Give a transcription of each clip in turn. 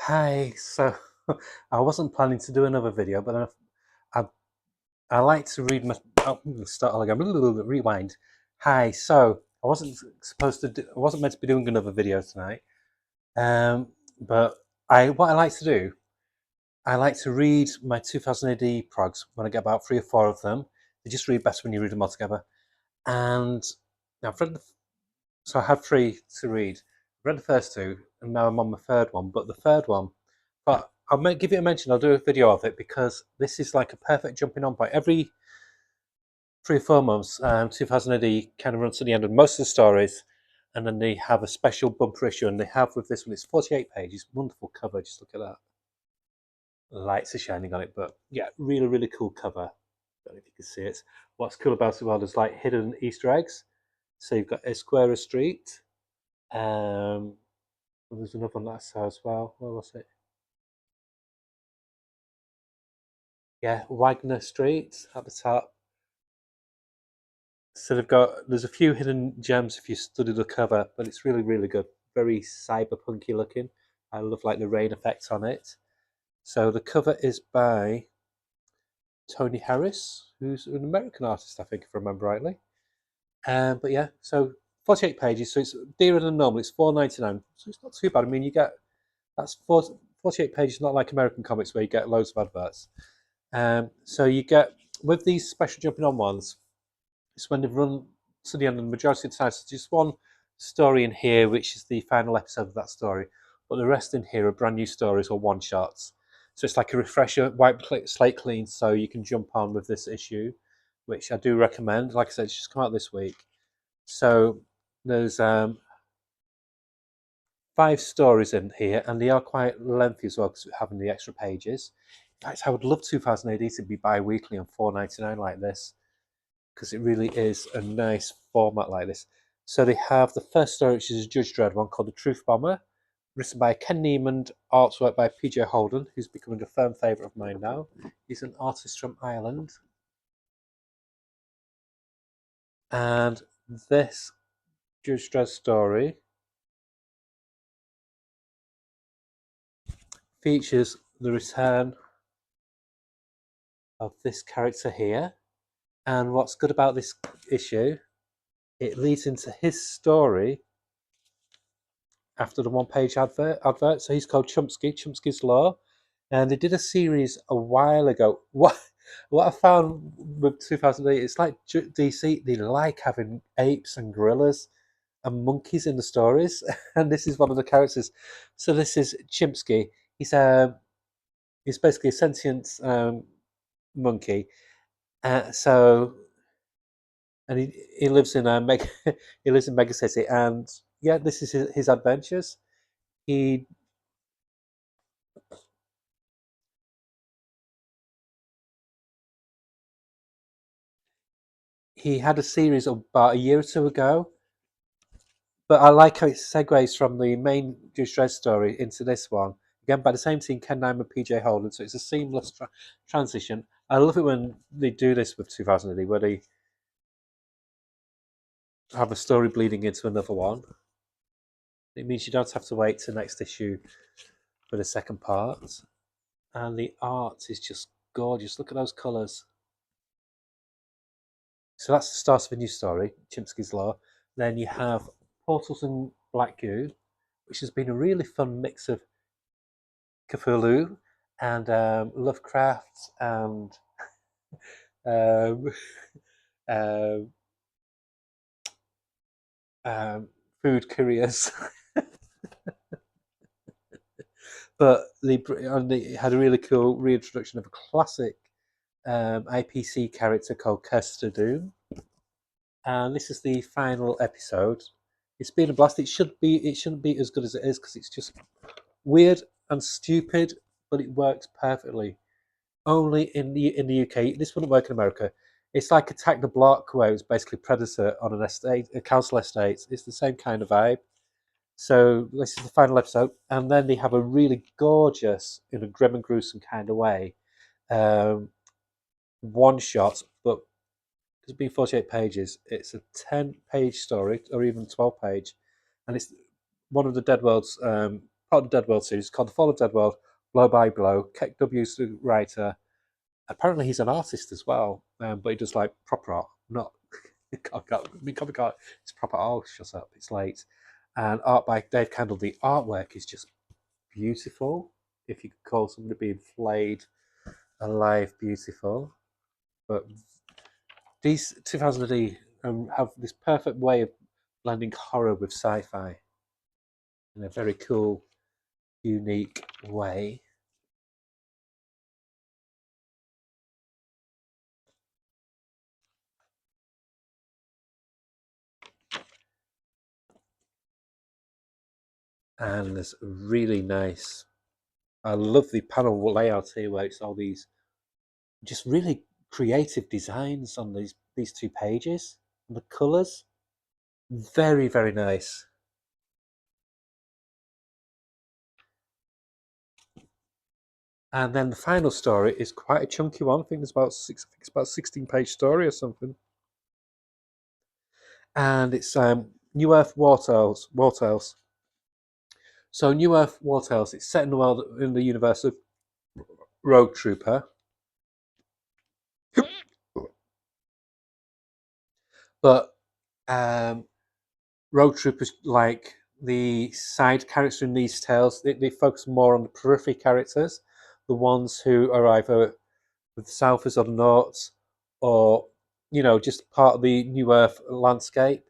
Hi, so I wasn't planning to do another video, but I, I like to read my. Oh, start all again. Rewind. Hi, so I wasn't supposed to. I wasn't meant to be doing another video tonight. But what I like to do, I like to read my 2000 AD progs when I get about three or four of them. They just read better when you read them all together. And now I've read so I had three to read. I read the first two, and now I'm on my third one. But the third one, but give it a mention. I'll do a video of it because this is like a perfect jumping on point. Every 3 or 4 months, 2000 AD kind of runs to the end of most of the stories, and then they have a special bumper issue. And they have with this one, it's 48 pages, wonderful cover. Just look at that. The lights are shining on it, but yeah, really, really cool cover. Don't know if you can see it. What's cool about it, well, there's like hidden Easter eggs. So you've got Esquire Street. Um, there's another one that I saw as well. Where was it? Yeah, Wagner Street at the top. So there's a few hidden gems if you study the cover, but it's really, really good. Very cyberpunky looking. I love like the rain effects on it. So the cover is by Tony Harris, who's an American artist, I think, if I remember rightly. But yeah, so 48 pages, so it's dearer than normal. It's $4.99, so it's not too bad. I mean, you get that's 48 pages, not like American comics where you get loads of adverts. So you get with these special jumping on ones, it's when they've run to the end, and the majority of the time, it's just one story in here, which is the final episode of that story. But the rest in here are brand new stories or one shots. So it's like a refresher, wipe slate clean, so you can jump on with this issue, which I do recommend. Like I said, it's just come out this week. So there's 5 stories in here, and they are quite lengthy as well because we're having the extra pages. In fact, I would love 2000 AD to be bi-weekly on $4.99 like this, because it really is a nice format like this. So they have the first story, which is a Judge Dredd one called The Truth Bomber, written by Ken Neiman, artwork by PJ Holden, who's becoming a firm favourite of mine now. He's an artist from Ireland. And this Judge Dredd story features the return of this character here. And what's good about this issue, it leads into his story after the one-page advert. So he's called Chomsky's Law, and they did a series a while ago. What I found with 2008, it's like DC. They like having apes and gorillas and monkeys in the stories, and this is one of the characters. So this is Chimsky. He's basically a sentient monkey. So and he lives in a mega he lives in mega city, and yeah, this is his adventures. He he had a series about a year or two ago, but I like how it segues from the main Judge Dredd story into this one. Again, by the same team, Ken Nyman and PJ Holden, so it's a seamless transition. I love it when they do this with 2000 AD, where they have a story bleeding into another one. It means you don't have to wait to next issue for the second part. And the art is just gorgeous. Look at those colours. So that's the start of a new story, Chimsky's Law. Then you have Portals and Black Goo, which has been a really fun mix of Cthulhu and Lovecraft and um, um, food couriers. But they had a really cool reintroduction of a classic IPC character called Custer Doom. And this is the final episode. It's been a blast. It shouldn't be as good as it is because it's just weird and stupid, but it works perfectly. Only in the UK. This wouldn't work in America. It's like Attack the Block, where it's basically Predator on an estate, a council estate. It's the same kind of vibe. So this is the final episode, and then they have a really gorgeous, in a grim and gruesome kind of way, um, one shot, but it's been 48 pages. It's a 10-page story, or even 12-page, and it's one of the Dead World's part of the Dead World series. It's called The Fall of Dead World, Blow by Blow. Keck W's the writer. Apparently he's an artist as well, but he does like proper art, not comic art. It's proper. Oh, shut up! It's late. And art by Dave Candle. The artwork is just beautiful. If you could call somebody being flayed alive beautiful, but these 2000 AD have this perfect way of blending horror with sci-fi in a very cool, unique way. And there's really nice. I love the panel layout here, where it's all these just really creative designs on these 2 pages. And the colours, very very nice. And then the final story is quite a chunky one. I think it's about 16-page story or something. And it's New Earth War Tales. So New Earth War Tales. It's set in the world in the universe of Rogue Trooper, but Rogue Troopers, like the side characters in these tales, they focus more on the periphery characters, the ones who are either with the Southers or the Norths, or just part of the New Earth landscape.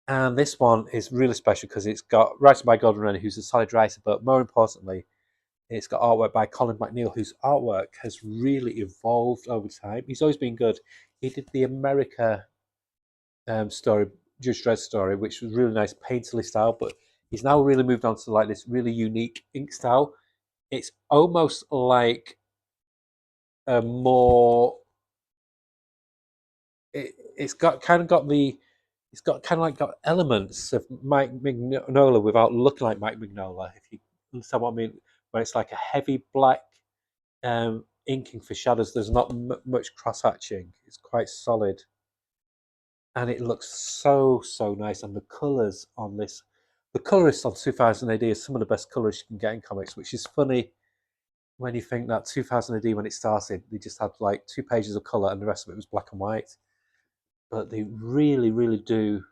And this one is really special because it's got writing by Gordon Rennie, who's a solid writer, but more importantly, it's got artwork by Colin McNeil, whose artwork has really evolved over time. He's always been good. He did the America story, Judge Dredd story, which was really nice, painterly style, but he's now really moved on to like this really unique ink style. It's almost like a more. It's got kind of got the. It's got kind of like got elements of Mike Mignola without looking like Mike Mignola. If you understand what I mean, where it's like a heavy black inking for shadows. There's not much cross hatching. It's quite solid, and it looks so nice. And the colors on this, the colorist on 2000 AD is some of the best colors you can get in comics, which is funny when you think that 2000 AD, when it started, they just had like 2 pages of color and the rest of it was black and white. But they really do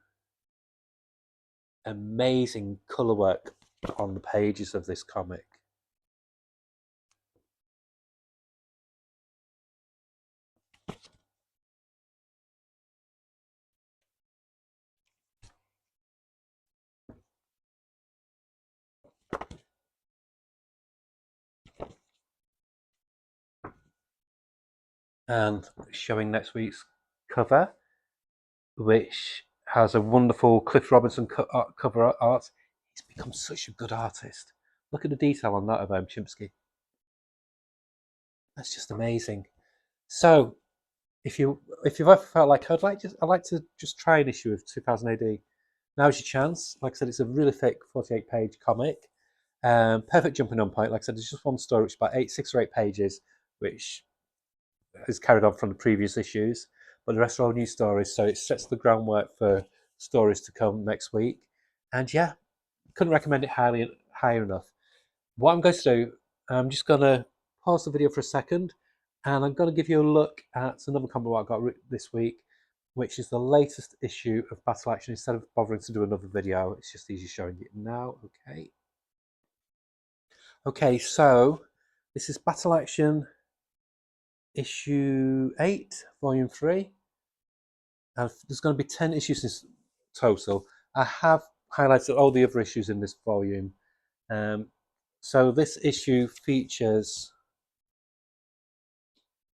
amazing color work on the pages of this comic. And showing next week's cover, which has a wonderful Cliff Robinson cover art. He's become such a good artist. Look at the detail on that of Chimsky. That's just amazing. So, if you've ever felt like I'd like to just try an issue of 2000 AD, now's your chance. Like I said, it's a really thick 48-page comic. Perfect jumping on point. Like I said, there's just one story, which is about 6 or 8 pages, which is carried on from the previous issues. But the rest are all new stories, so it sets the groundwork for stories to come next week. And yeah, couldn't recommend it higher enough. What I'm going to do, I'm just going to pause the video for a second, and I'm going to give you a look at another comic I got this week, which is the latest issue of Battle Action. Instead of bothering to do another video, it's just easy showing it now. Okay, so this is Battle Action issue 8, volume 3. And there's going to be 10 issues in total. I have highlighted all the other issues in this volume. So this issue features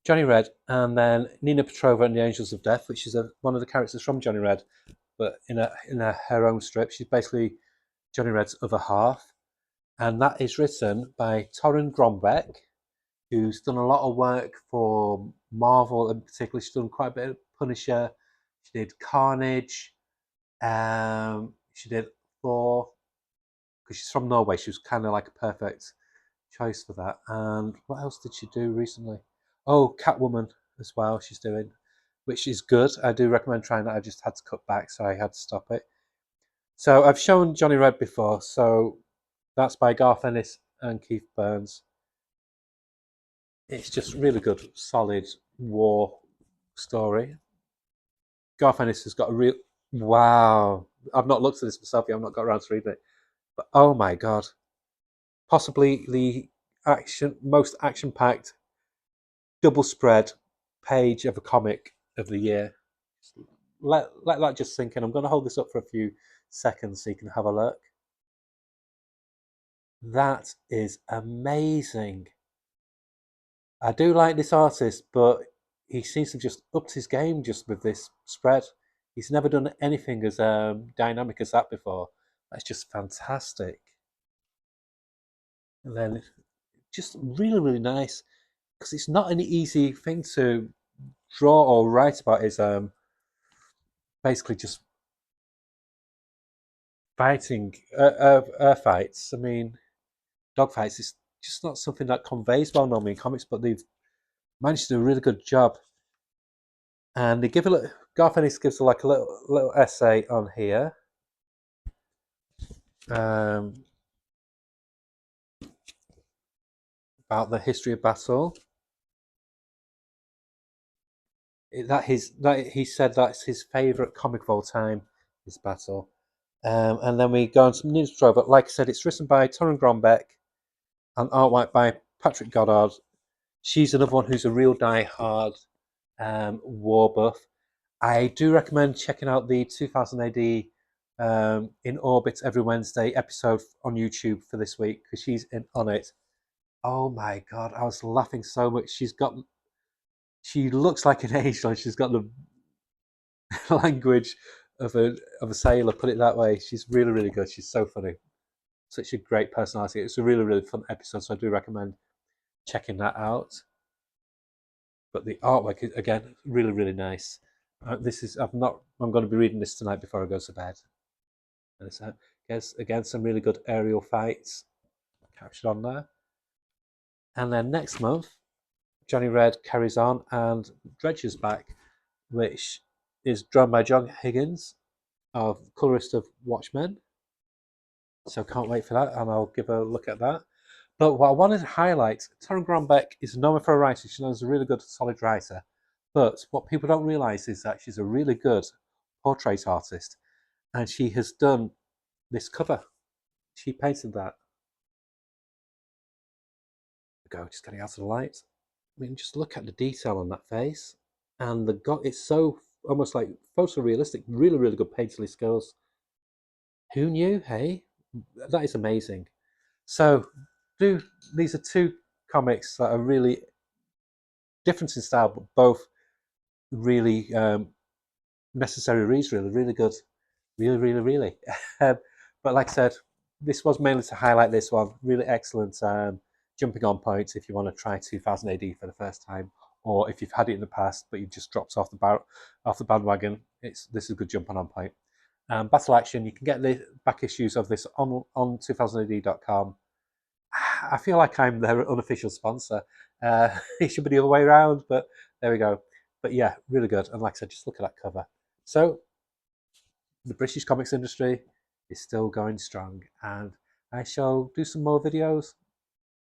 Johnny Red and then Nina Petrova and the Angels of Death, which is one of the characters from Johnny Red, but in her own strip. She's basically Johnny Red's other half. And that is written by Torrin Grombeck, who's done a lot of work for Marvel, and particularly she's done quite a bit of Punisher. She did Carnage. She did Thor, because she's from Norway. She was kind of like a perfect choice for that. And what else did she do recently? Oh, Catwoman as well. She's doing, which is good. I do recommend trying that. I just had to cut back, so I had to stop it. So I've shown Johnny Red before. So That's by Garth Ennis and Keith Burns. It's just really good, solid war story. Garth Ennis has got a real wow. I've not looked at this myself yet. I've not got around to reading it, but oh my god, possibly the most action packed double spread page of a comic of the year. Let that just sink in. I'm going to hold this up for a few seconds so you can have a look. That is amazing. I do like this artist, but he seems to have just upped his game just with this spread. He's never done anything as dynamic as that before. That's just fantastic. And then just really, really nice because it's not an easy thing to draw or write about. Is basically just fighting fights. I mean, dog fights is just not something that conveys well normally in comics, but they've managed to do a really good job. And they give a little, Garth Ennis gives like a little essay on here. About the history of battle. That he said that's his favourite comic of all time, is Battle. And then we go on some news story, but like I said, it's written by Torrin Grombeck and artwork by Patrick Goddard. She's another one who's a real die-hard war buff. I do recommend checking out the 2000 AD In Orbit every Wednesday episode on YouTube for this week because she's on it. Oh my god, I was laughing so much. She looks like an angel. She's got the language of a sailor. Put it that way. She's really really good. She's so funny. Such a great personality. It's a really really fun episode. So I do recommend checking that out. But the artwork is again really really nice. This is I'm not. I'm going to be reading this tonight before I go to bed. And it's again some really good aerial fights captured on there. And then next month, Johnny Red carries on and Dredger's back, which is drawn by John Higgins, of colorist of Watchmen. So can't wait for that, and I'll give a look at that. But what I wanted to highlight, Torrin Grombeck is known for a writer. She's known as a really good, solid writer. But what people don't realise is that she's a really good portrait artist, and she has done this cover. She painted that. Go, just getting out of the light. I mean, just look at the detail on that face, and it's so almost like photorealistic. Really, really good painterly skills. Who knew? Hey, that is amazing. So, these are two comics that are really different in style, but both really necessary reads. Really, really good. Really, really, really. But like I said, this was mainly to highlight this one. Really excellent jumping on point if you want to try 2000 AD for the first time, or if you've had it in the past but you've just dropped off the bandwagon. This is a good jumping on point. Battle Action, you can get the back issues of this on 2000ad.com. I feel like I'm their unofficial sponsor. It should be the other way around, but there we go. But yeah, really good. And like I said, just look at that cover. So the British comics industry is still going strong, and I shall do some more videos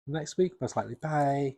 next week, most likely. Bye.